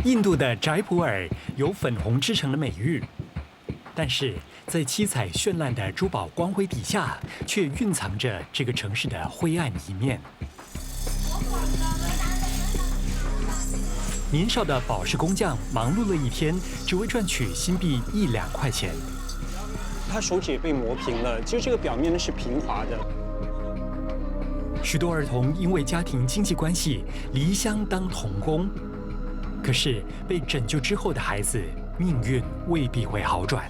印度的斋普尔有“粉红之城”的美誉，但是在七彩绚烂的珠宝光辉底下，却蕴藏着这个城市的灰暗一面。年少的宝石工匠忙碌了一天，只为赚取新币1-2块钱。他手指也被磨平了，其实这个表面呢是平滑的。许多儿童因为家庭经济关系离乡当童工，可是被拯救之后的孩子，命运未必会好转。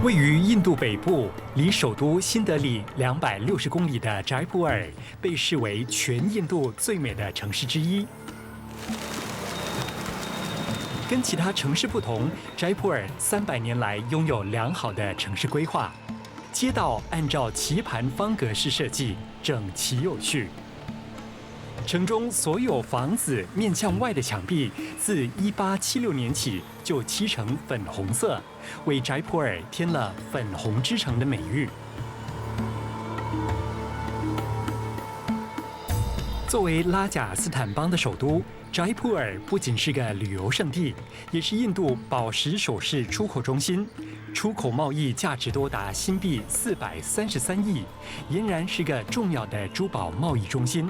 位于印度北部，离首都新德里260公里的斋普尔，被视为全印度最美的城市之一。跟其他城市不同，斋普尔300年来拥有良好的城市规划，街道按照棋盘方格式设计，整齐有序。城中所有房子面向外的墙壁，自1876年起就漆成粉红色，为斋普尔添了“粉红之城”的美誉。作为拉贾斯坦邦的首都，斋普尔不仅是个旅游胜地，也是印度宝石首饰出口中心，出口贸易价值多达新币433亿，俨然是个重要的珠宝贸易中心。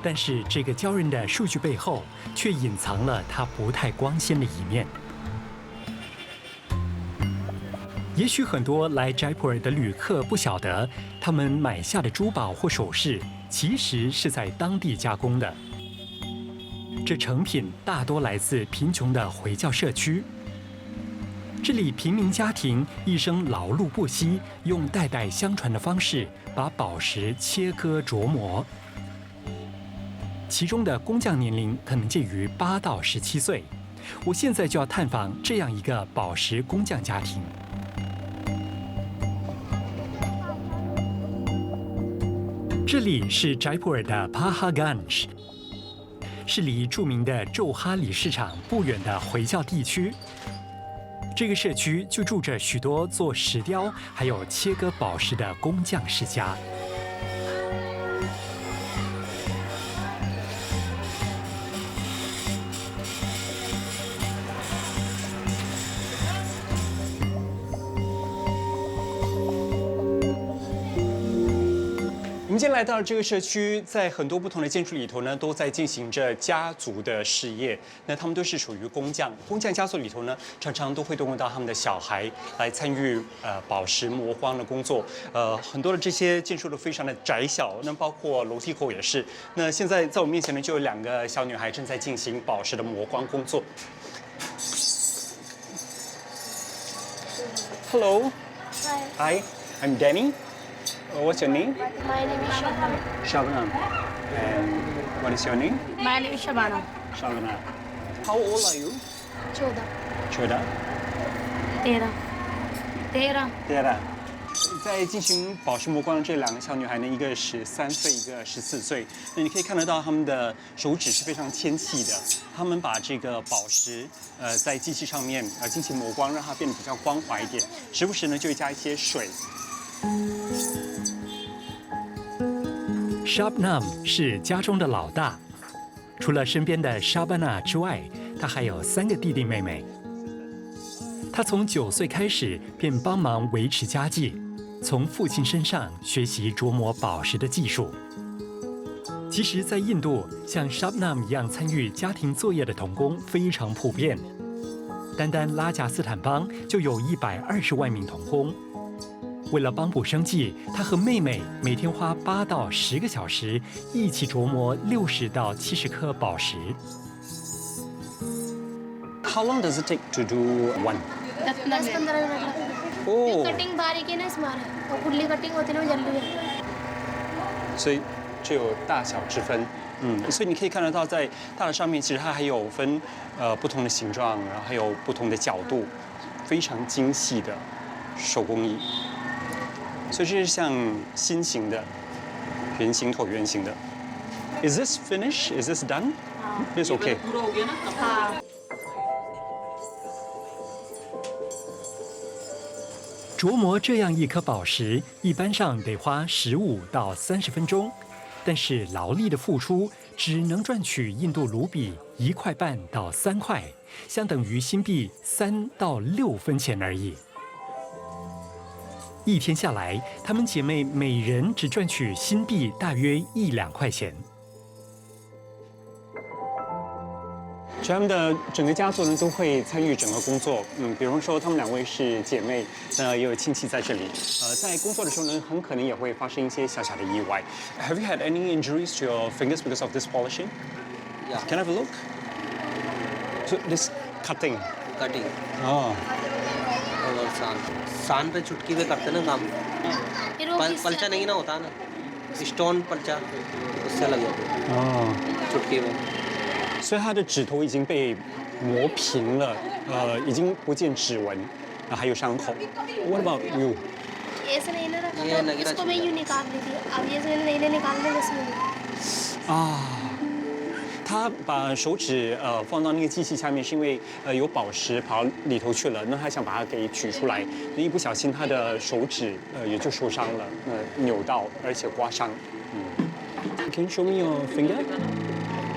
但是这个骄人的数据背后，却隐藏了它不太光鲜的一面。也许很多来斋普尔的旅客不晓得，他们买下的珠宝或首饰，其实是在当地加工的。这成品大多来自贫穷的回教社区。这里平民家庭一生劳碌不息，用代代相传的方式把宝石切割琢磨。其中的工匠年龄可能介于8到17岁。我现在就要探访这样一个宝石工匠家庭。这里是斋普尔的帕哈甘什，是离著名的宙哈里市场不远的回教地区。这个社区就住着许多做石雕还有切割宝石的工匠世家。我们今天来到这个社区，在很多不同的建筑里头呢，都在进行着家族的事业。那他们都是属于工匠，工匠家族里头呢，常常都会动用到他们的小孩来参与宝石磨光的工作。很多的这些建筑都非常的窄小，那包括楼梯口也是。那现在在我面前呢，就有2个小女孩正在进行宝石的磨光工作。Hello. Hi. Hi. I'm Danny. What's your name? My name is Shabana. Shabnam. And what is your name? My name is Shabana. Shabnam. How old are you? 14. 14. 13. 13. 在进行宝石磨光的这2个小女孩呢，一个13岁，一个14岁。那你可以看得到她们的手指是非常纤细的。她们把这个宝石在机器上面进行磨光，让它变得比较光滑一点。时不时呢就会加一些水。Shabnam 是家中的老大，除了身边的 Shabana 之外，他还有3个弟弟妹妹。他从9岁开始便帮忙维持家计，从父亲身上学习琢磨宝石的技术。其实，在印度，像 Shabnam 一样参与家庭作业的童工非常普遍。单单拉贾斯坦邦就有120万名童工。为了帮补生计，他和妹妹每天花8到10个小时一起琢磨60到70颗宝石。How long does it take to do one? 10-15 minute Oh. Cutting बारीक है ना इसमें और खुली कटिंग होती है ना जल्दी है 所以就有大小之分。所以你可以看得到，在大的上面，其实它还有分不同的形状，然后还有不同的角度，非常精细的手工艺。所以这是像心形的、圆形椭圆形的。Is this finished? Is this done? It's okay. हाँ琢磨这样一颗宝石，一般上得花15到30分钟，但是劳力的付出只能赚取印度卢比1块半到3块，相等于新币3到6分钱而已。一天下来，她们姐妹每人只赚取新币大约1-2块钱。所以他们的整个家族呢都会参与整个工作，比如说他们2位是姐妹，也有亲戚在这里，在工作的时候呢，很可能也会发生一些小小的意外。Have you had any injuries to your fingers because of this polishing? Yeah. Can I have a look? So this cutting. Cutting Oh. और सान पे चुटकी पे करते ना काम फिर वो किससे पलचा नहीं ना होता ना स्टोन पलचा उससे लग जाते Oh. चुटकी में 所以他的指头已经被磨平了，已经不见指纹，还有伤口。What about you? ऐसे नहीं ना रखा ये था नगीना इसको मैं यूँ निकाल ली थी अब ये से मैंने नहीं निकालने का इसमें 他把手指放到那个机器下面，是因为有宝石跑到里头去了，那他想把它给取出来，那一不小心他的手指也就受伤了，扭到而且刮伤。Can you show me your finger?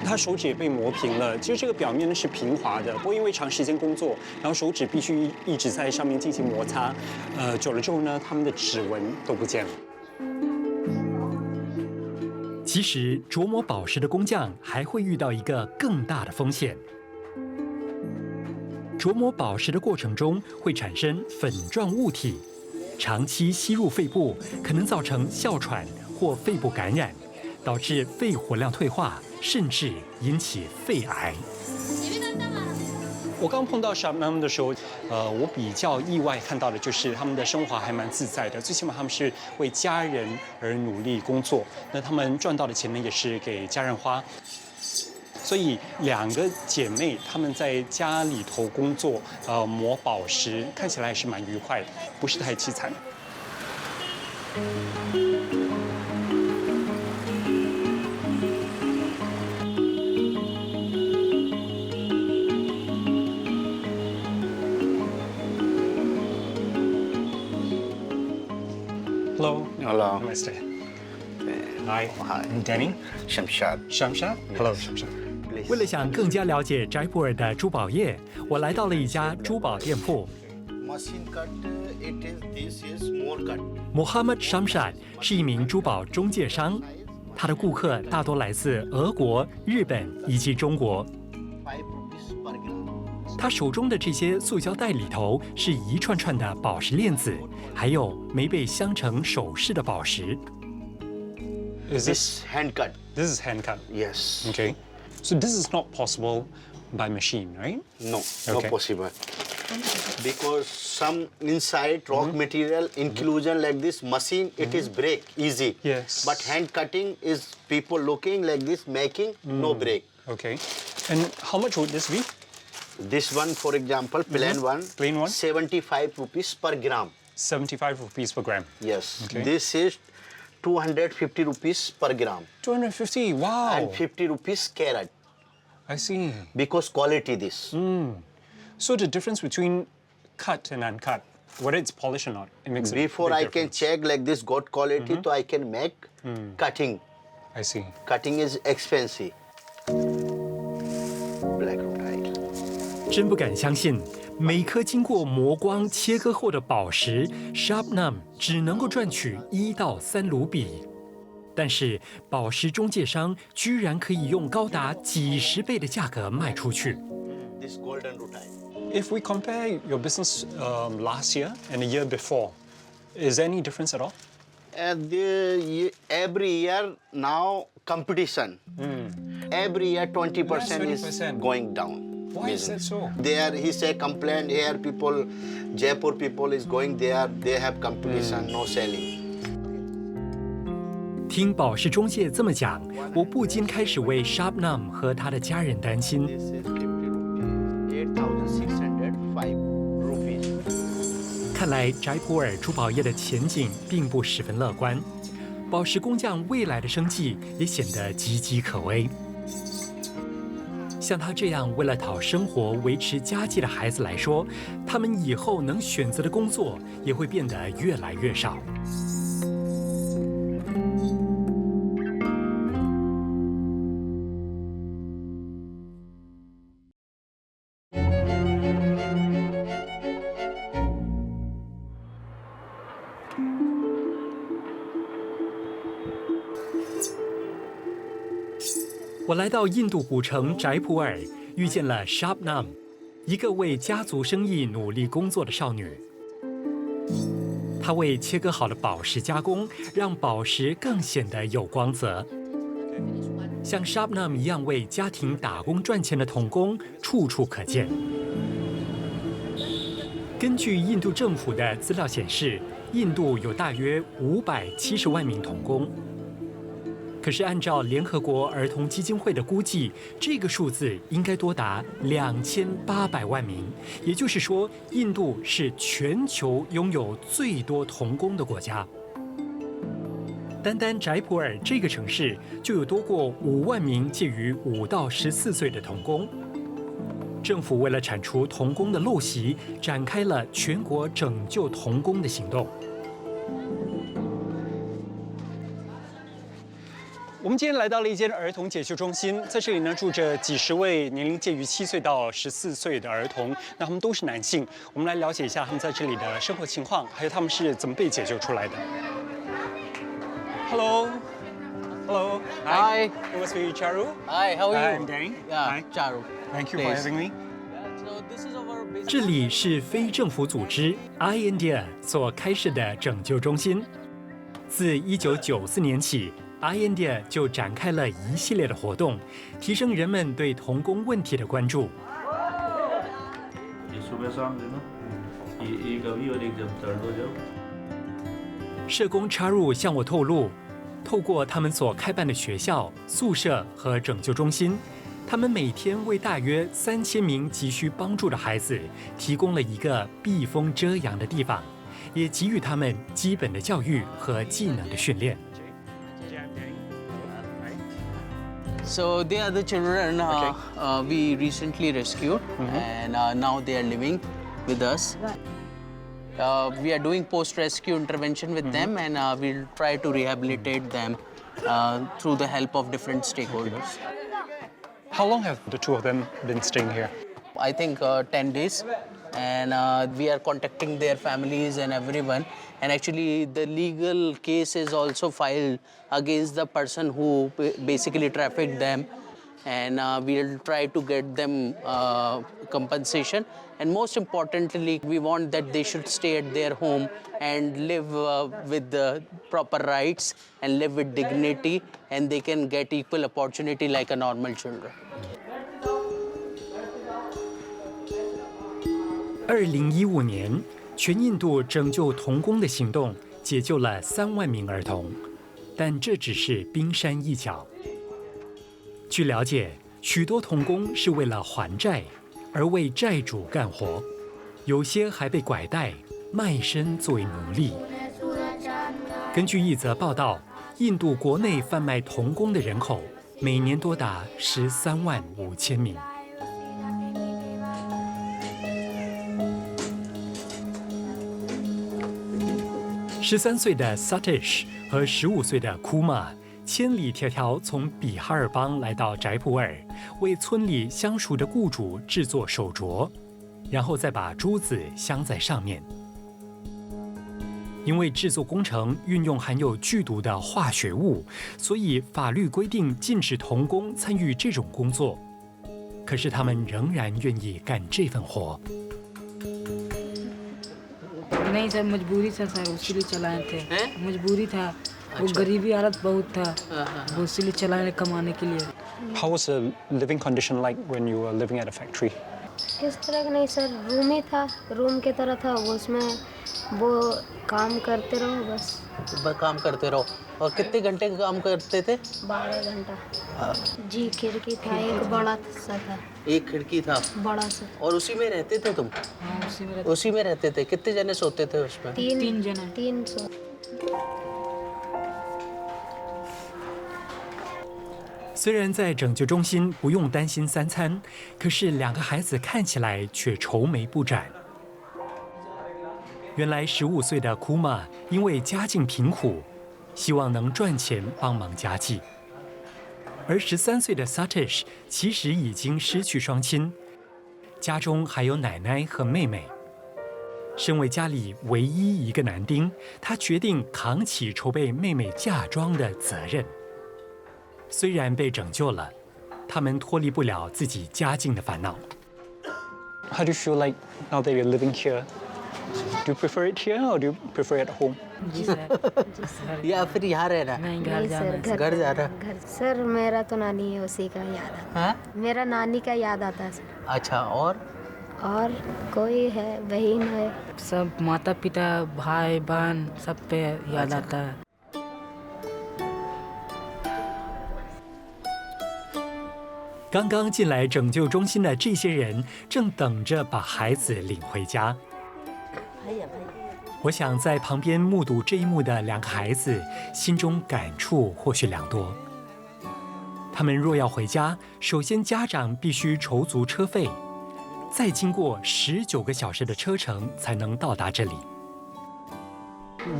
他手指也被磨平了，其实这个表面呢是平滑的，不过因为长时间工作，然后手指必须一直在上面进行摩擦，久了之后呢，他们的指纹都不见了。其实琢磨宝石的工匠还会遇到一个更大的风险。琢磨宝石的过程中会产生粉状物体，长期吸入肺部，可能造成哮喘或肺部感染，导致肺活量退化，甚至引起肺癌。我刚碰到 Shabnam 的时候，我比较意外看到的就是他们的生活还蛮自在的，最起码他们是为家人而努力工作，那他们赚到的钱呢也是给家人花。所以2个姐妹她们在家里头工作，磨宝石，看起来还是蛮愉快的，不是太凄惨。Hello. Hello. Namaste. Hi. Hi. I'm Danny. Shamshad. Shamshad. Hello, Shamshad. 为了想更加了解斋普尔的珠宝业，我来到了一家珠宝店铺。Machine cut, this is more cut. Mohammad Shamshad 是一名珠宝中介商，他的顾客大多来自俄国、日本以及中国。 5 rupees per gram. 他手中的这些塑胶袋里头是一串串的宝石链子，还有没被镶成首饰的宝石。Is This hand cut. This is hand cut. Yes. Okay. So this is not possible by machine, right? No, Okay. not possible. Because some inside rock material inclusion like this machine, it is break easy. Yes. But hand cutting is people looking like this making no break. Okay. And how much would this be? This one, for example, plain one. Plain one? 75 rupees per gram. 75 rupees per gram. Yes. Okay. This is 250 rupees per gram. 250. Wow. And 50 rupees carat. I see. Because quality this. So the difference between cut and uncut, whether it's polished or not, it makes a Before big I can difference. check like this good quality, so I can make cutting. I see. Cutting is expensive. Black tile. 真不敢相信，每颗经过磨光、切割后的宝石 ，Shabnam 只能够赚取1到3卢比。但是宝石中介商居然可以用高达几十倍的价格卖出去。This golden rutile. If we compare your business last year and the year before, is there any difference at all? Every year now competition. Every year 20% is 20%. going down. Why is that so? There he say complaint here people, Jaipur people is going there. They have competition, no selling. 听宝石中介这么讲，我不禁开始为 Shabnam 和他的家人担心。 This is 50 rupees, 8,605 rupees. 看来斋普尔珠宝业的前景并不十分乐观，宝石工匠未来的生计也显得岌岌可危。像他这样为了讨生活、维持家计的孩子来说，他们以后能选择的工作也会变得越来越少。我来到印度古城斋普尔，遇见了 Shabnam， 一个为家族生意努力工作的少女。她为切割好的宝石加工，让宝石更显得有光泽。像 Shabnam 一样为家庭打工赚钱的童工处处可见。根据印度政府的资料显示，印度有大约570万名童工。 可是，按照联合国儿童基金会的估计，这个数字应该多达2800万名。也就是说，印度是全球拥有最多童工的国家。单单斋普尔这个城市就有多过5万名介于5到14岁的童工。政府为了铲除童工的陋习，展开了全国拯救童工的行动。 我们今天来到了一间儿童解救中心，在这里呢住着几十位年龄介于7岁到14岁的儿童，那他们都是男性。我们来了解一下他们在这里的生活情况，还有他们是怎么被解救出来的。Hello. Hi. It must be Charu. Hi, how are Hi, you? I'm Danny. Yeah, Hi. Charu. Thank you for Please. having me. So this is our business. 这里是非政府组织 iIndia 所开设的拯救中心。自1994年起。 iIndia 就展开了一系列的活动，提升人们对童工问题的关注。社工插入向我透露，透过他们所开办的学校、宿舍和拯救中心，他们每天为大约3000名急需帮助的孩子提供了一个避风遮阳的地方，也给予他们基本的教育和技能的训练。 So they are the children we recently rescued, and now they are living with us. We are doing post-rescue intervention with them, and we'll try to rehabilitate them through the help of different stakeholders. How long have the two of them been staying here? I think 10 days, and we are contacting their families and everyone. And actually, the legal case is also filed against the person who basically trafficked them. And we'll try to get them compensation. And most importantly, we want that they should stay at their home and live with the proper rights and live with dignity, and they can get equal opportunity like a normal children. 2015年，全印度拯救童工的行动解救了3万名儿童，但这只是冰山一角。据了解，许多童工是为了还债而为债主干活，有些还被拐带、卖身作为奴隶。根据一则报道，印度国内贩卖童工的人口每年多达13万5千名。13岁的 Satish 和15岁的 Kuma 千里迢迢从比哈尔邦来到斋普尔，为村里相熟的雇主制作手镯，然后再把珠子镶在上面。因为制作工程运用含有剧毒的化学物，所以法律规定禁止童工参与这种工作。可是他们仍然愿意干这份活。नहीं सर मजबूरी था सर इसीलिए चलाए थे मजबूरी था वो गरीबी हालत बहुत था वो इसीलिए चलाए कमाने के लिए How was the living condition like when you were living at a factory? किस तरह का नहीं सर रूम ही था रूम की तरह था वो उसमें वो काम करते रहो बस काम करते रहो और कितने घंटे का काम करते थे 12 घंटा जी खिड़की था एक बड़ा सा था एक खिड़की था बड़ा सा और उसी में रहते थे तुम हाँ उसी में रहते थे कितने जने सोते थे उसमें 3 जना 300虽然在拯救中心不用担心3餐，可是2个孩子看起来却愁眉不展。原来15岁的库玛因为家境贫苦，希望能赚钱帮忙家计；而13岁的 Satish 其实已经失去双亲，家中还有奶奶和妹妹。身为家里唯一一个男丁，他决定扛起筹备妹妹嫁妆的责任。虽然被拯救了，他们脱离不了自己家境的烦恼。How do you feel like now that you're living here? Do you prefer it here or do you prefer it at home? जी सर या फिर यहाँ रहना नहीं घर जाना है। घर जाना घर सर मेरा तो नानी है उसी का याद आता हाँ? मेरा नानी का याद आता है सर अच्छा और कोई है बहन है सब माता पिता भाई बहन सब पे याद आता है刚刚进来拯救中心的这些人，正等着把孩子领回家。我想在旁边目睹这一幕的2个孩子，心中感触或许良多。他们若要回家，首先家长必须筹足车费，再经过19个小时的车程才能到达这里。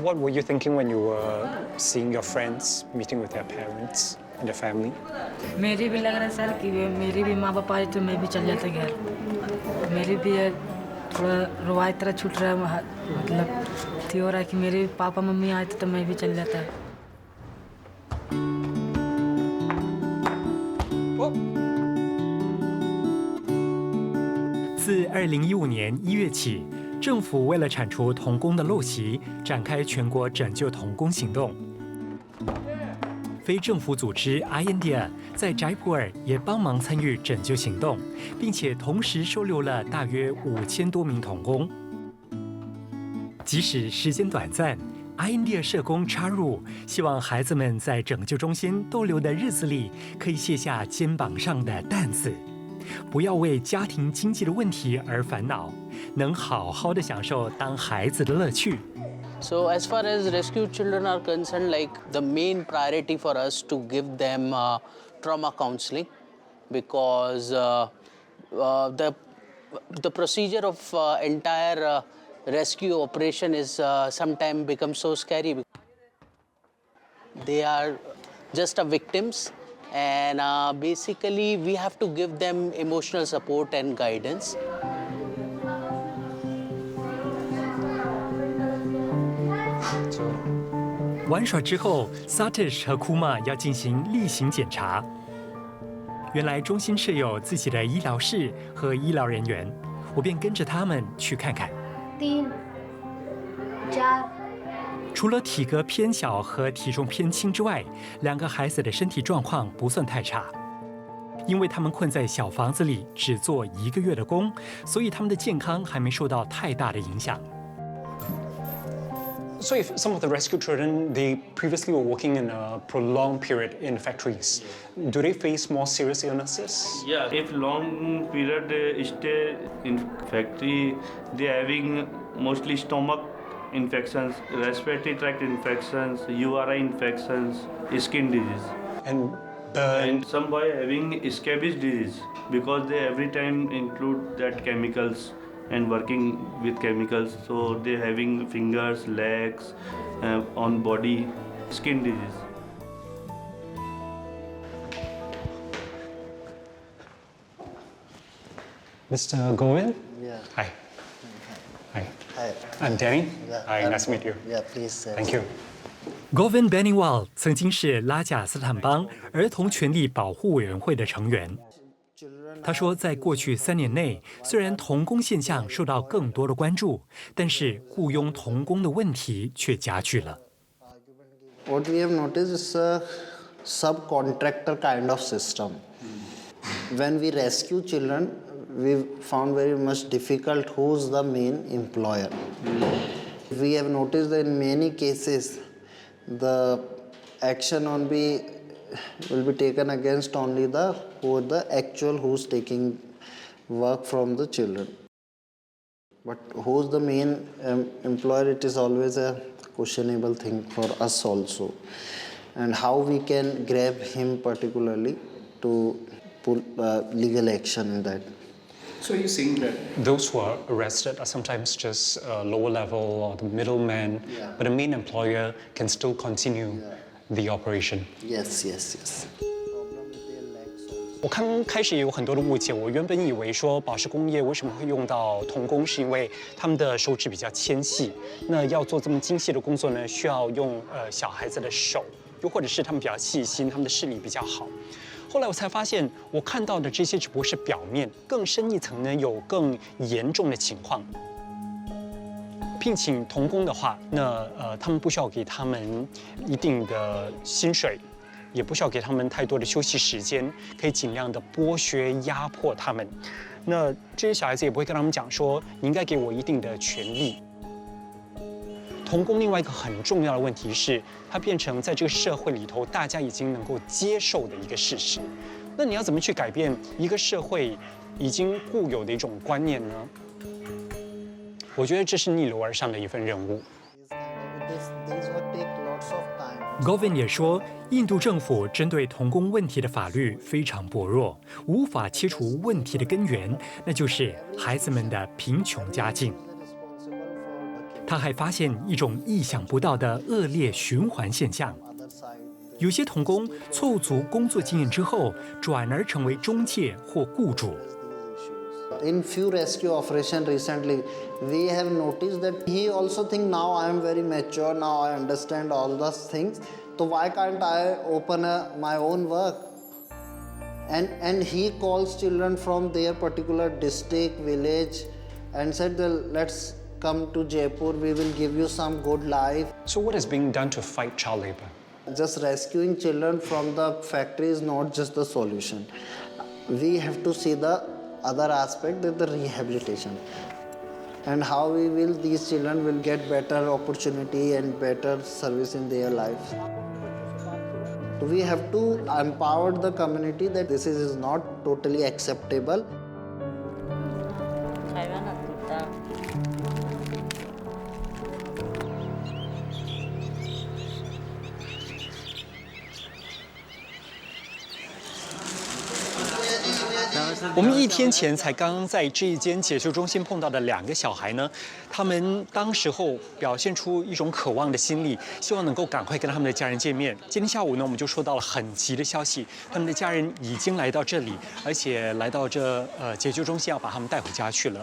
What were you thinking when you were seeing your friends meeting with their parents and their family? मेरी भी लग रहा है सर कि मेरी भी माँ बाप आए तो मैं भी चल जाता घर मेरी भी थोड़ा रुवायत तरह छूट रहा है मतलब थी हो रहा है कि मेरे पापा मम्मी आए तो मैं भी चल जाता自2015年1月起，政府为了铲除童工的陋习，展开全国拯救童工行动。非政府组织 INDIA 在斋普尔也帮忙参与拯救行动，并且同时收留了大约5000多名童工。即使时间短暂，INDIA 社工插入，希望孩子们在拯救中心逗留的日子里，可以卸下肩膀上的担子，不要为家庭经济的问题而烦恼，能好好的享受当孩子的乐趣。So as far as rescued children are concerned, like the main priority for us to give them trauma counseling because the procedure of entire rescue operation is sometimes becomes so scary. They are just victims and basically we have to give them emotional support and guidance. So 玩耍之后 ，Satish 和 Kuma 要进行例行检查。原来中心设有自己的医疗室和医疗人员，我便跟着他们去看看。 3 4除了体格偏小和体重偏轻之外，2个孩子的身体状况不算太差。因为他们困在小房子里，只做1个月的工，所以他们的健康还没受到太大的影响。 So if some of the rescued children, they previously were working in a prolonged period in factories, do they face more serious illnesses? Yeah, if long period stay in factory, they having mostly stomach infections, respiratory tract infections, URI infections, skin disease. And burn. And some boy having scabies disease because they every time include that chemicals and working with chemicals, so they having fingers, legs, on body, skin disease. Mr. Govind? Yeah. Hi. Hi. Hi. I'm Danny. Yeah, Hi, I'm nice to meet you. Yeah, please. Thank you. Govind Beniwal 曾经是拉贾斯坦邦儿童权利保护委员会的成员。他说，在过去3年内，虽然童工现象受到更多的关注，但是雇佣童工的问题却加剧了。What we have noticed is a subcontractor kind of system. When we rescue children, we found very much difficult who's the main employer. We have noticed that in many cases, the action will be taken against only the actual who's taking work from the children. But who's the main employer, it is always a questionable thing for us also. And how we can grab him particularly to pull legal action in that. So you're saying that those who are arrested are sometimes just lower level or the middleman, but the main employer can still continue the operation. Yes, yes, yes. 我刚开始也有很多的误解，我原本以为说宝石工业为什么会用到童工，是因为他们的手指比较纤细，那要做这么精细的工作呢，需要用小孩子的手，又或者是他们比较细心，他们的视力比较好。后来我才发现，我看到的这些只不过是表面，更深一层呢，有更严重的情况。聘请童工的话，那他们不需要给他们一定的薪水，也不需要给他们太多的休息时间，可以尽量的剥削、压迫他们。那这些小孩子也不会跟他们讲说，你应该给我一定的权利。童工另外一个很重要的问题是，它变成在这个社会里头大家已经能够接受的一个事实。那你要怎么去改变一个社会已经固有的一种观念呢？我觉得这是逆流而上的一份任务。These will take lots of time. Govind 也说，印度政府针对童工问题的法律非常薄弱，无法切除问题的根源，那就是孩子们的贫穷家境。他还发现一种意想不到的恶劣循环现象：有些童工凑足工作经验之后，转而成为中介或雇主。In few rescue operations recently, we have noticed that he also think now I am very mature, now I understand all those things. So why can't I open my own work? And he calls children from their particular district, village, and said, let's come to Jaipur, we will give you some good life. So what is being done to fight child labor? Just rescuing children from the factory is not just the solution. We have to see the other aspect, that the rehabilitation. And how these children will get better opportunity and better service in their lives. We have to empower the community that this is not totally acceptable. 我们1天前才刚刚在这一间解救中心碰到的2个小孩呢，他们当时候表现出一种渴望的心理，希望能够赶快跟他们的家人见面。今天下午呢，我们就收到了很急的消息，他们的家人已经来到这里，而且来到这解救中心要把他们带回家去了。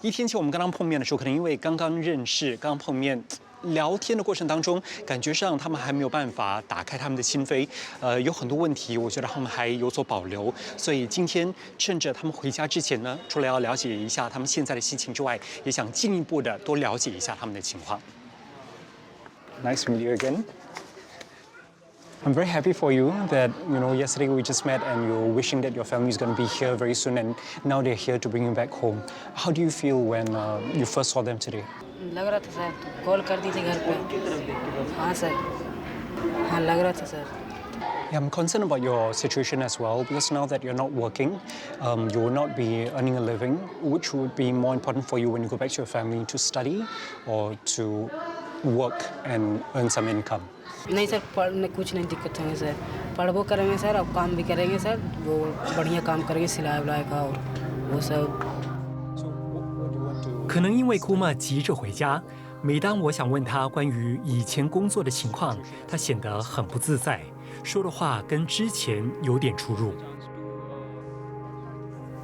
1天前我们跟他们碰面的时候，可能因为刚刚认识、刚碰面。 聊天的过程当中，感觉上他们还没有办法打开他们的心扉，有很多问题，我觉得他们还有所保留。所以今天趁着他们回家之前呢，除了要了解一下他们现在的心情之外，也想进一步的多了解一下他们的情况。Nice to meet you again. I'm very happy for you that yesterday we just met and you're wishing that your family is going to be here very soon and now they're here to bring you back home. How do you feel when you first saw them today? लग रहा था sir call कर दी थी घर पे हाँ सर हाँ लग रहा था sir Yeah, I'm concerned about your situation as well because now that you're not working, you will not be earning a living, which would be more important for you when you go back to your family to study or to work and earn some income. नहीं सर पढ़ने कुछ नहीं दिक्कत होंगे सर पढ़बो करेंगे सर अब काम भी करेंगे सर वो बढ़िया काम करेंगे सिलाई उलाई का और वो सब 可能因为姑妈急着回家，每当我想问她关于以前工作的情况，她显得很不自在，说的话跟之前有点出入。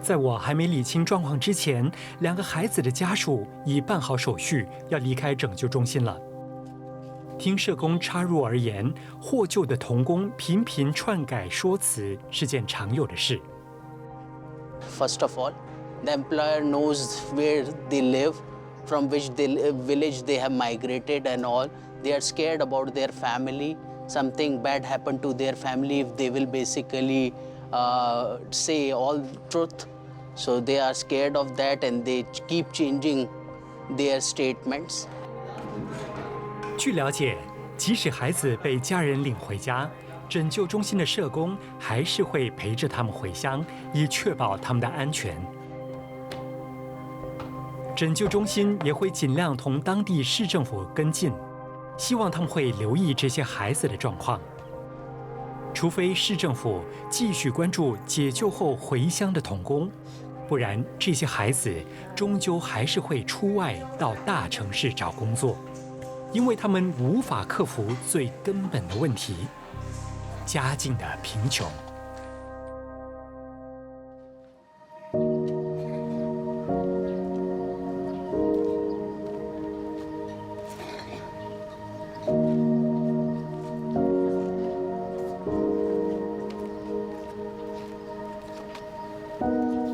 在我还没理清状况之前，2个孩子的家属已办好手续，要离开拯救中心了。听社工插入而言，获救的童工频频篡改说辞是件常有的事。First of all, the employer knows where they live, from which village they have migrated and all. They are scared about their family. Something bad happened to their family if they will basically say all truth. So they are scared of that and they keep changing their statements. 据了解，即使孩子被家人领回家，拯救中心的社工还是会陪着他们回乡，以确保他们的安全。拯救中心也会尽量同当地市政府跟进，希望他们会留意这些孩子的状况。除非市政府继续关注解救后回乡的童工，不然这些孩子终究还是会出外到大城市找工作，因为他们无法克服最根本的问题——家境的贫穷。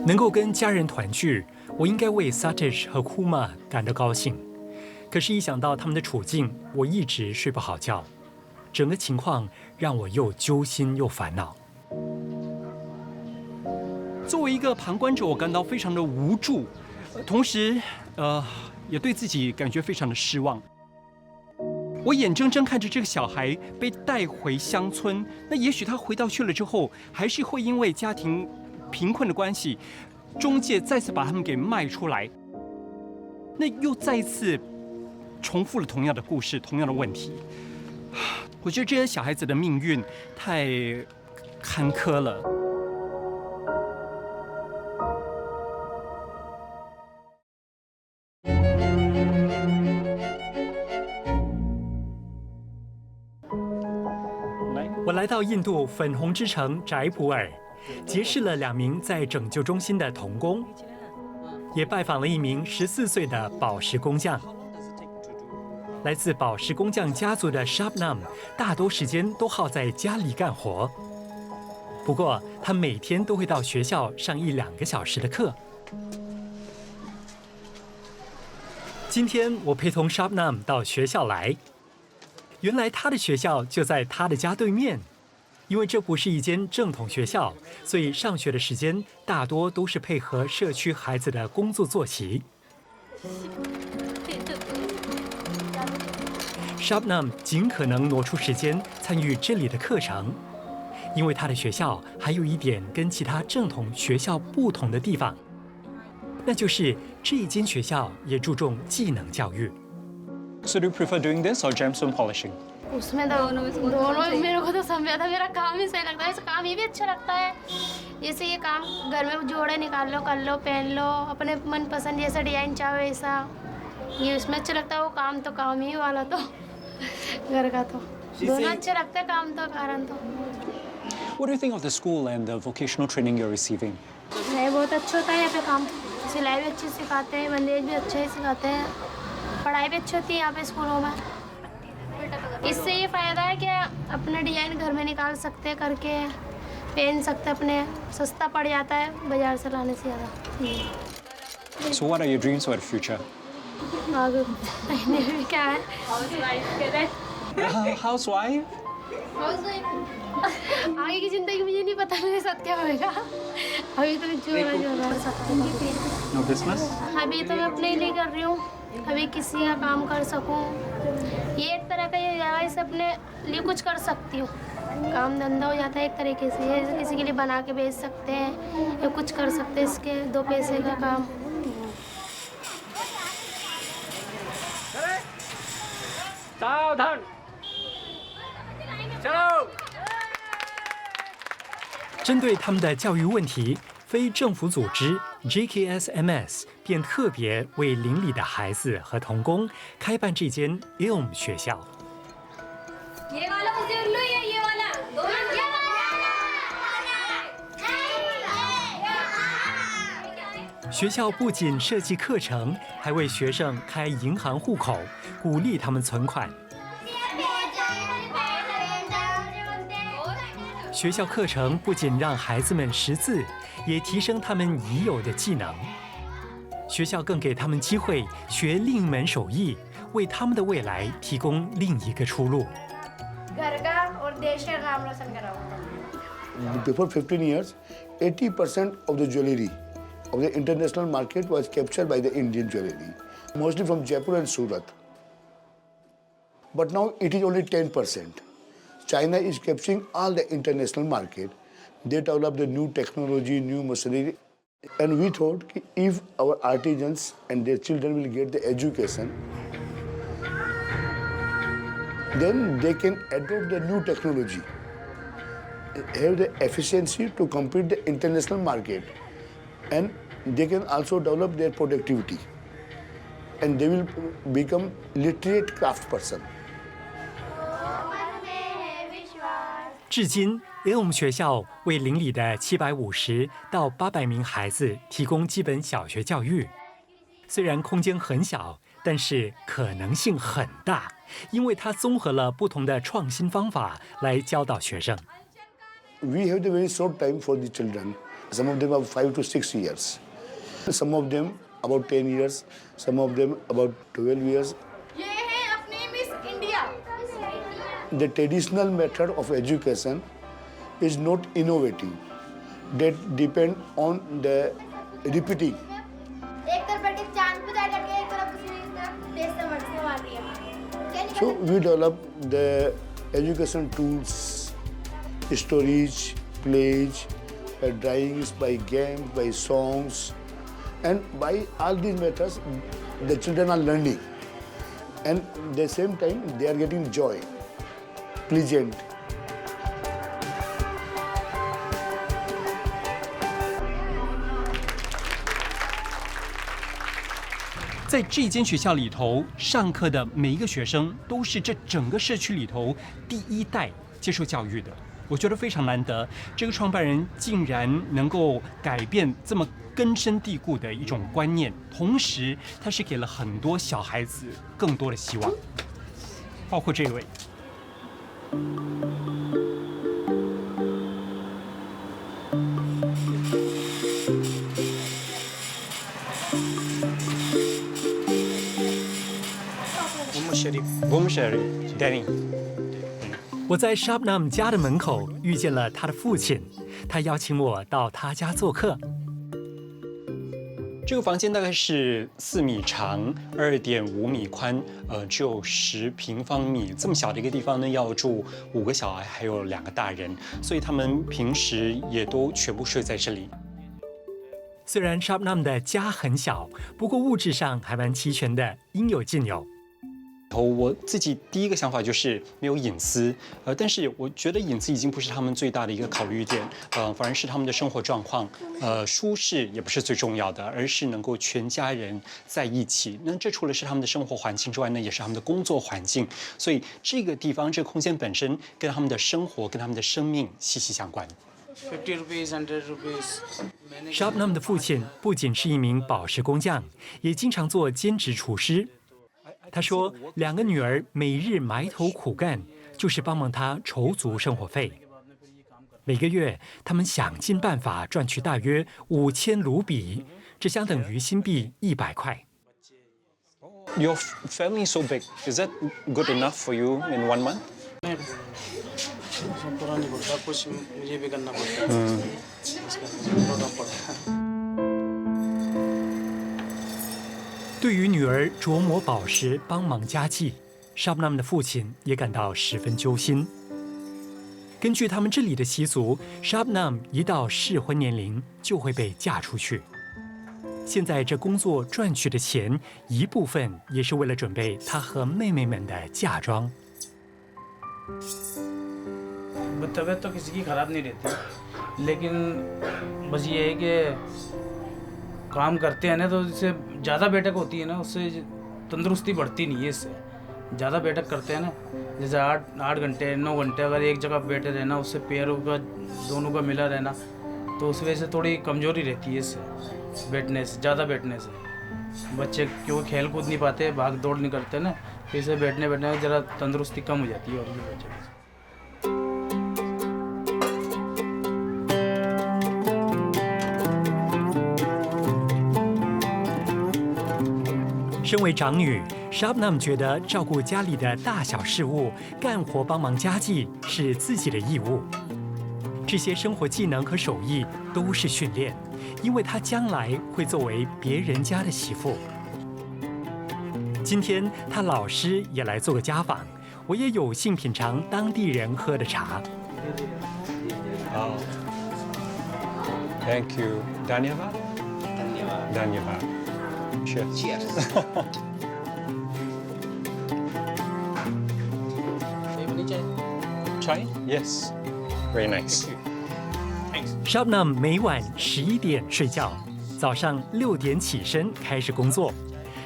能够跟家人团聚，我应该为 Satish 和 Kuma 感到高兴。可是，一想到他们的处境，我一直睡不好觉。整个情况让我又揪心又烦恼。作为一个旁观者，我感到非常的无助，同时，也对自己感觉非常的失望。我眼睁睁看着这个小孩被带回乡村，那也许他回到去了之后，还是会因为家庭贫困的关系，中介再次把他们给卖出来，那又再一次重复了同样的故事，同样的问题。我觉得这些小孩子的命运太坎坷了。我来到印度粉红之城斋普尔，结识了2名在拯救中心的童工，也拜访了1名14岁的宝石工匠。来自宝石工匠家族的 Shabnam 大多时间都耗在家里干活，不过他每天都会到学校上1-2个小时的课。今天我陪同 Shabnam 到学校来，原来他的学校就在他的家对面。因为这不是一间正统学校，所以上学的时间大多都是配合社区孩子的工作作息。Shabnam 尽可能挪出时间参与这里的课程，因为他的学校还有一点跟其他正统学校不同的地方，那就是这间学校也注重技能教育。So do you prefer doing this or gemstone polishing? उसमें तो दोनों मेरे को तो समझ आता, मेरा काम ही सही लगता है। इस काम ये भी अच्छा लगता है। जैसे ये काम घर में जोड़े निकाल लो, कर लो, पहन लो, अपने मनपसंद जैसा डिजाइन चाहो वैसा, ये उसमें अच्छा लगता है। वो काम तो काम ही वाला तो घर का तो दोनों अच्छे लगते हैं काम तो कारण तो। What do you think of the school and the vocational training you're receiving? है बहुत अच्छा होता है यहाँ पे काम, सिलाई भी अच्छी सिखाते हैं, बंदेज भी अच्छे सिखाते हैं, पढ़ाई भी अच्छी होती है यहाँ पे स्कूलों में। इससे ये फ़ायदा है कि अपना डिजाइन घर में निकाल सकते हैं, करके पहन सकते हैं अपने, सस्ता पड़ जाता है बाजार से लाने से ज़्यादा। So what are your dreams for the future? आगे पहने में क्या है? Housewife? आगे की ज़िंदगी मुझे नहीं पता मेरे साथ क्या होएगा। अभी तो जो कर सकती हूँ। No business? अभी तो मैं अपने लिए कर रही हूँ, अभी किसी का काम कर सकूँ। ये एक तरह का ये जगह से अपने लिए कुछ कर सकती हूँ, काम धंधा हो जाता है एक तरीके से। ये किसी के लिए बना के बेच सकते हैं या कुछ कर सकते हैं, इसके 2 पैसे का काम। सावधान चलो。针对他们的教育问题，非政府组织 JKSMS 便特别为邻里的孩子和童工开办这间 ILM 学校。学校不仅设计课程，还为学生开银行户口，鼓励他们存款。学校课程不仅让孩子们识字，也提升他们已有的技能。学校更给他们机会学另一门手艺，为他们的未来提供另一个出路。 Before 15 years, 80% of the jewelry of the international market was captured by the Indian jewelry, mostly from Jaipur and Surat. But now it is only 10%. China is capturing all the international market. They develop the new technology, new machinery. And we thought if our artisans and their children will get the education, then they can adopt the new technology, have the efficiency to compete the international market, and they can also develop their productivity, and they will become literate craft person. 至今 ，ILM 学校为邻里的750到800名孩子提供基本小学教育。虽然空间很小，但是可能性很大，因为它综合了不同的创新方法来教导学生。We have the very short time for the children. Some of them are 5 to 6 years. Some of them about 10 years. Some of them about 12 years. The traditional method of education is not innovative. That depend on the repeating. So we develop the education tools, stories, plays, by drawings, by games, by songs, and by all these methods, the children are learning, and at the same time they are getting joy, pleasant. 在这间学校里头上课的每一个学生，都是这整个社区里头第一代接受教育的。我觉得非常难得，这个创办人竟然能够改变这么根深蒂固的一种观念，同时他是给了很多小孩子更多的希望，包括这位。Danny， 我在 Shabnam 家的门口遇见了他的父亲，他邀请我到他家做客。这个房间大概是4米长，2.5米宽，只有10平方米，这么小的一个地方呢，要住5个小孩，还有2个大人，所以他们平时也都全部睡在这里。虽然 Shabnam 的家很小，不过物质上还蛮齐全的，应有尽有。我自己第一个想法就是没有隐私，但是我觉得隐私已经不是他们最大的一个考虑点，反而是他们的生活状况，舒适也不是最重要的，而是能够全家人在一起。那这除了是他们的生活环境之外呢，也是他们的工作环境，所以这个地方这个空间本身跟他们的生活、跟他们的生命息息相关。50 rupees, 100 rupees. Shabnam 的父亲不仅是一名宝石工匠，也经常做兼职厨师。他说，2个女儿每日埋头苦干，就是帮忙他筹足生活费。每个月，他们想尽办法赚取大约5000卢比，这相等于新币100块。Your family is so big. Is that good enough for you in 1 month? मुझे भी करना पड़ता है इसका पड़ता है 对于女儿琢磨宝石、帮忙家计 ，Shabnam 的父亲也感到十分揪心。根据他们这里的习俗 ，Shabnam 一到适婚年龄就会被嫁出去。现在这工作赚取的钱，一部分也是为了准备她和妹妹们的嫁妆。तबीयत तो किसी की ख़राब नहीं रहती, लेकिन बस ये है कि काम करते हैं ना तो इससे ज़्यादा बैठक होती है ना, उससे तंदुरुस्ती बढ़ती नहीं है। इससे ज़्यादा बैठक करते हैं ना, जैसे 8 घंटे 9 घंटे अगर एक जगह बैठे रहना, उससे पैरों का दोनों का मिला रहना, तो तो उस वजह से थोड़ी कमजोरी रहती है इससे, बैठने से, ज़्यादा बैठने से। बच्चे क्योंकि खेल कूद नहीं पाते, भाग दौड़ नहीं करते ना, तो इसे बैठने में ज़रा तंदुरुस्ती कम हो जाती है और भी बच्चे। 身为长女 ，Shabnam 觉得照顾家里的大小事务、干活帮忙家计是自己的义务。这些生活技能和手艺都是训练，因为她将来会作为别人家的媳妇。今天她老师也来做个家访，我也有幸品尝当地人喝的茶。Oh. Thank you. Dhanyavad? Dhanyavad. Cheers. Cheers. Chai? Yes. Very nice. Shabnam 每晚11点睡觉，早上6点起身开始工作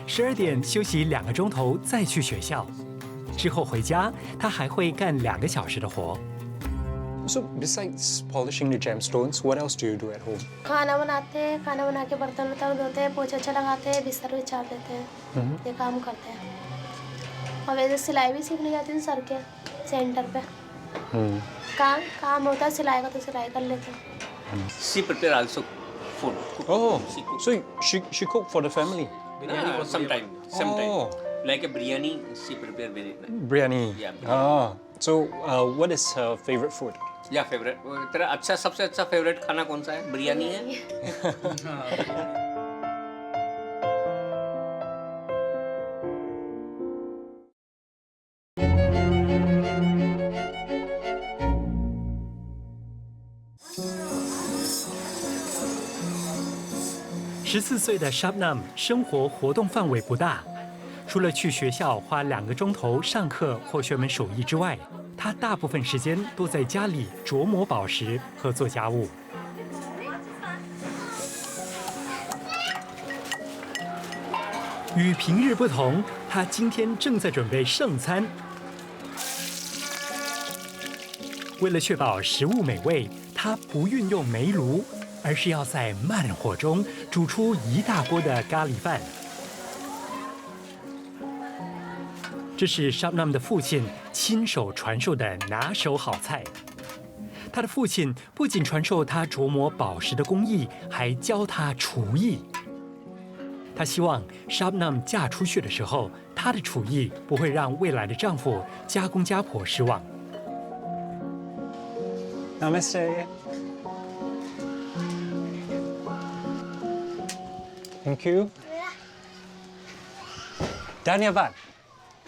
，12点休息2个钟头再去学校，之后回家，他还会干2个小时的活。 So besides polishing the gemstones, what else do you do at home? खाना बनाते हैं, खाना बना के बर्तन वर्तन धोते हैं, पोछा अच्छा लगाते हैं, बिस्तर बिछा देते हैं, ये काम करते हैं। और वैसे सिलाई भी सीखने जाती हूँ सर के सेंटर पे। काम होता है सिलाई का तो सिलाई कर लेते हैं। She prepare also food. Oh, so she cook for the family? Biryani sometimes. Oh. Like a biryani, she prepare very nice. Biryani. Yeah. Ah. So what is her favorite food? या फेवरेट तेरा अच्छा सबसे अच्छा फेवरेट खाना कौन सा है? बिरयानी है।14岁的 Shabnam 生活活动范围不大，除了去学校花2个钟头上课或学门手艺之外。 他大部分时间都在家里琢磨宝石和做家务。与平日不同，他今天正在准备圣餐。为了确保食物美味，他不运用煤炉，而是要在慢火中煮出一大锅的咖喱饭。 这是 Shabnam 的父亲亲手传授的拿手好菜。他的父亲不仅传授他琢磨宝石的工艺，还教他厨艺。他希望 Shabnam 嫁出去的时候，她的厨艺不会让未来的丈夫家公家婆失望。Namaste. Thank you. Dhanyavad.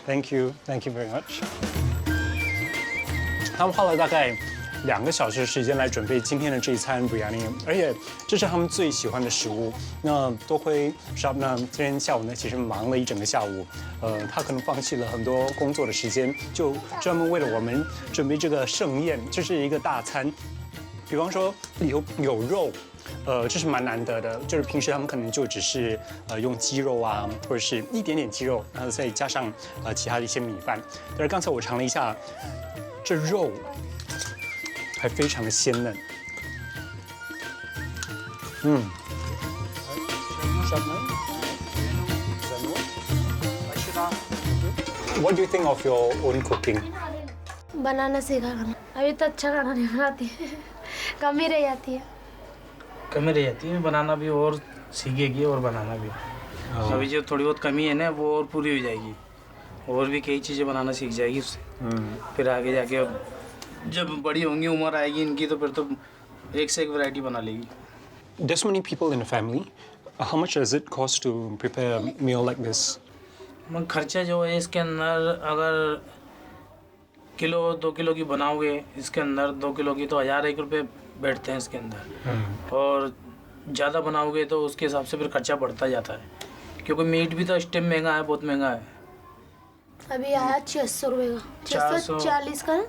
Thank you very much. 他们花了大概2个小时时间来准备今天的这一餐 biryani， 而且这是他们最喜欢的食物。那多亏 Shabnam 今天下午呢，其实忙了一整个下午，他可能放弃了很多工作的时间，就专门为了我们准备这个盛宴，这是一个大餐。比方说有肉。 这是蛮难得的，就是平时他们可能就只是用鸡肉啊，或者是一点点鸡肉，然后再加上其他的一些米饭。但是刚才我尝了一下，这肉还非常的鲜嫩。What do you think of your own cooking? बनाना सीखा खाना, अभी तो अच्छा खाना नहीं बनाती, कम ही रह जाती है। कमी रह जाती है, बनाना भी और सीखेगी और बनाना भी। अभी जो थोड़ी बहुत कमी है ना वो और पूरी हो जाएगी, और भी कई चीज़ें बनाना सीख जाएगी उससे। फिर आगे जाके अब जब बड़ी होंगी उम्र आएगी इनकी तो फिर तो एक से एक वैरायटी बना लेगी। There's many people in the family. How much does it cost to prepare a meal like this? खर्चा जो है इसके अंदर अगर किलो 2 किलो की बनाओगे इसके अंदर 2 किलो की तो 1001 रुपये बैठते हैं इसके अंदर, और ज़्यादा बनाओगे तो उसके हिसाब से फिर खर्चा बढ़ता जाता है, क्योंकि मीट भी तो इस टाइम महंगा है, बहुत महंगा है। अभी आया 600 रुपये का, 640 का,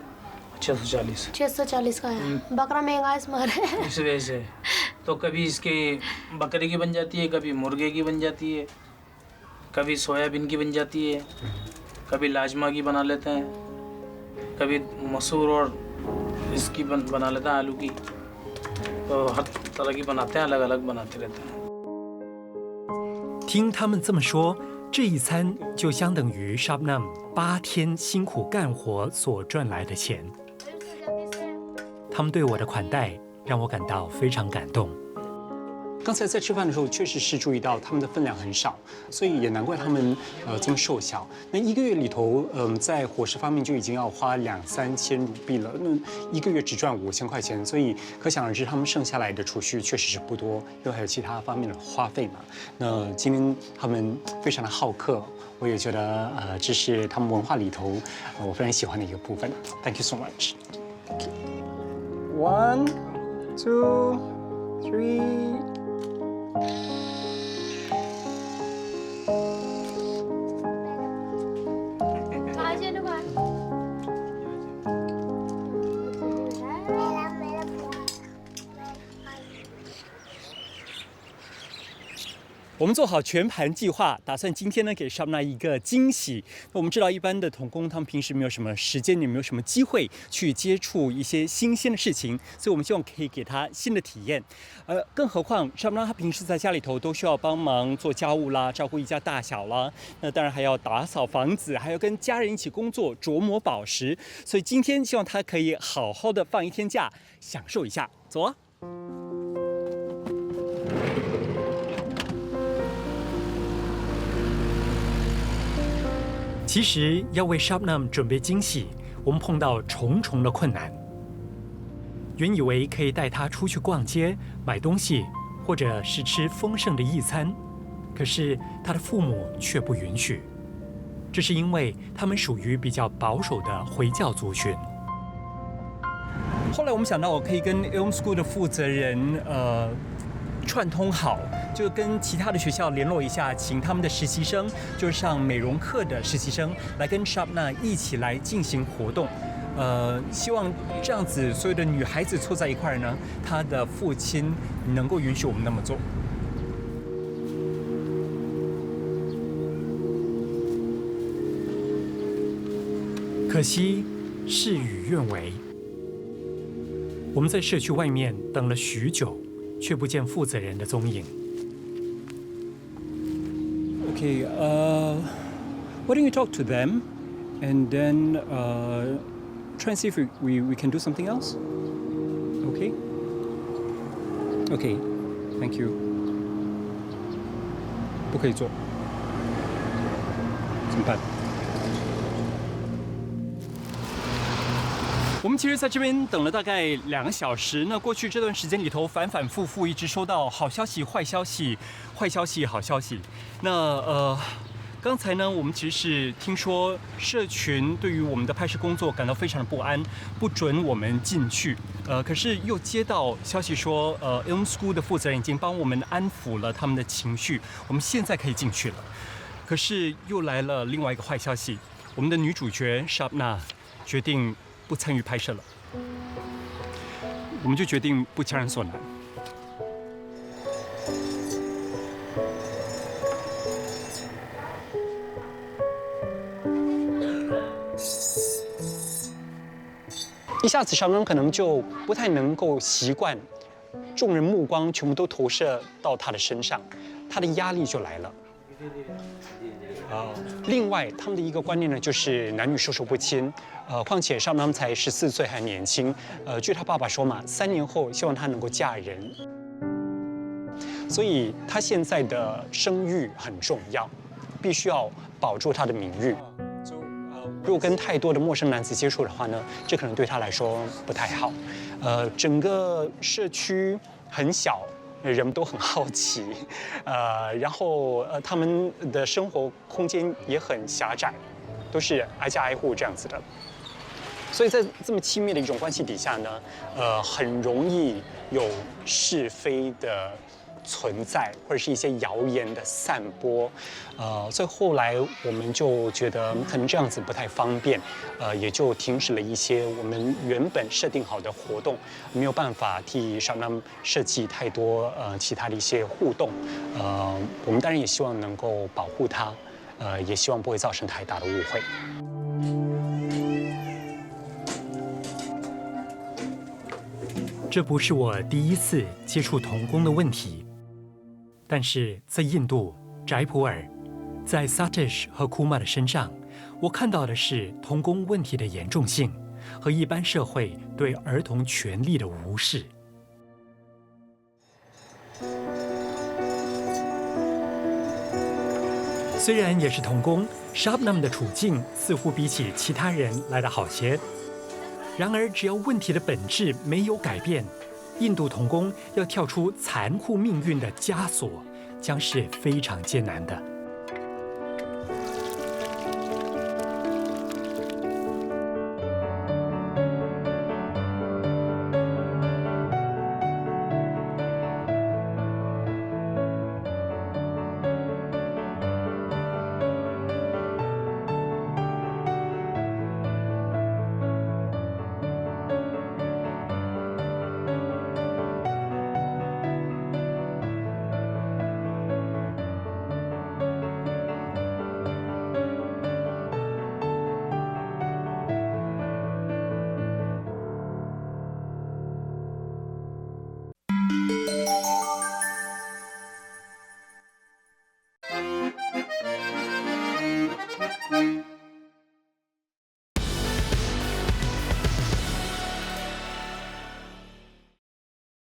640 का है। बकरा महंगा है इसमें। इस वजह से तो कभी इसके बकरे की बन जाती है, कभी मुर्गे की बन जाती है, कभी सोयाबीन की बन जाती है, कभी लाजमा की बना लेते हैं, कभी मसूर और इसकी बना लेता है आलू की। तो हर तरह की बनाते हैं, अलग अलग बनाते रहते हैं।听他们这么说，这一餐就相等于 Shabnam 8天辛苦干活所赚来的钱。他们对我的款待让我感到非常感动。刚才在吃饭的时候，确实是注意到他们的分量很少，所以也难怪他们这么瘦小。那1个月里头，在伙食方面就已经要花2-3千卢币了，那1个月只赚5000块钱，所以可想而知他们剩下来的储蓄确实是不多，因为还有其他方面的花费嘛。那今天他们非常的好客，我也觉得这是他们文化里头我非常喜欢的一个部分。Thank you so much. 1, 2, 3. 我们做好全盘计划，打算今天呢给 Shabnam 一个惊喜。我们知道一般的童工他们平时没有什么时间，也没有什么机会去接触一些新鲜的事情，所以我们希望可以给他新的体验。更何况 Shabnam 他平时在家里头都需要帮忙做家务啦，照顾一家大小啦，那当然还要打扫房子，还要跟家人一起工作，琢磨宝石。所以今天希望他可以好好的放1天假，享受一下。走啊！其实要为 Shabnam 准备惊喜，我们碰到重重的困难。原以为可以带他出去逛街、买东西，或者是吃丰盛的一餐，可是他的父母却不允许。这是因为他们属于比较保守的回教族群。后来我们想到，我可以跟 Elm School 的负责人串通好，就跟其他的学校联络一下，请他们的实习生，就是上美容课的实习生，来跟 Shabnam 一起来进行活动。希望这样子所有的女孩子凑在一块儿呢，她的父亲能够允许我们那么做。可惜事与愿违，我们在社区外面等了许久。却不见负责人的踪影。Okay, why don't you talk to them, and then try and see if we can do something else? Okay. Okay, thank you. 不可以做，怎么办？我们其实在这边等了大概2个小时。那过去这段时间里头，反反复复一直收到好消息、坏消息、坏消息、好消息。那刚才呢，我们其实是听说社群对于我们的拍摄工作感到非常的不安，不准我们进去。可是又接到消息说，Elm School 的负责人已经帮我们安抚了他们的情绪，我们现在可以进去了。可是又来了另外一个坏消息，我们的女主角 Shabnam 决定不参与拍摄了，我们就决定不强人所难。一下子Shabnam可能就不太能够习惯众人目光全部都投射到他的身上，他的压力就来了。另外，他们的一个观念呢，就是男女授受不亲。况且Shabnam才14岁，还年轻。据他爸爸说嘛，3年后希望他能够嫁人。所以他现在的声誉很重要，必须要保住他的名誉。如果跟太多的陌生男子接触的话呢，这可能对他来说不太好。整个社区很小。人们都很好奇，然后他们的生活空间也很狭窄，都是挨家挨户这样子的，所以在这么亲密的一种关系底下呢，很容易有是非的存在，或者是一些谣言的散播，所以后来我们就觉得可能这样子不太方便，也就停止了一些我们原本设定好的活动，没有办法替Shabnam设计太多其他的一些互动，我们当然也希望能够保护他，也希望不会造成太大的误会。这不是我第一次接触童工的问题，但是在印度、斋普尔，在 Satish 和 Kumar 的身上，我看到的是童工问题的严重性和一般社会对儿童权利的无视。虽然也是童工，Shabnam 的处境似乎比起其他人来得好些。然而，只要问题的本质没有改变，印度童工要跳出残酷命运的枷锁，将是非常艰难的。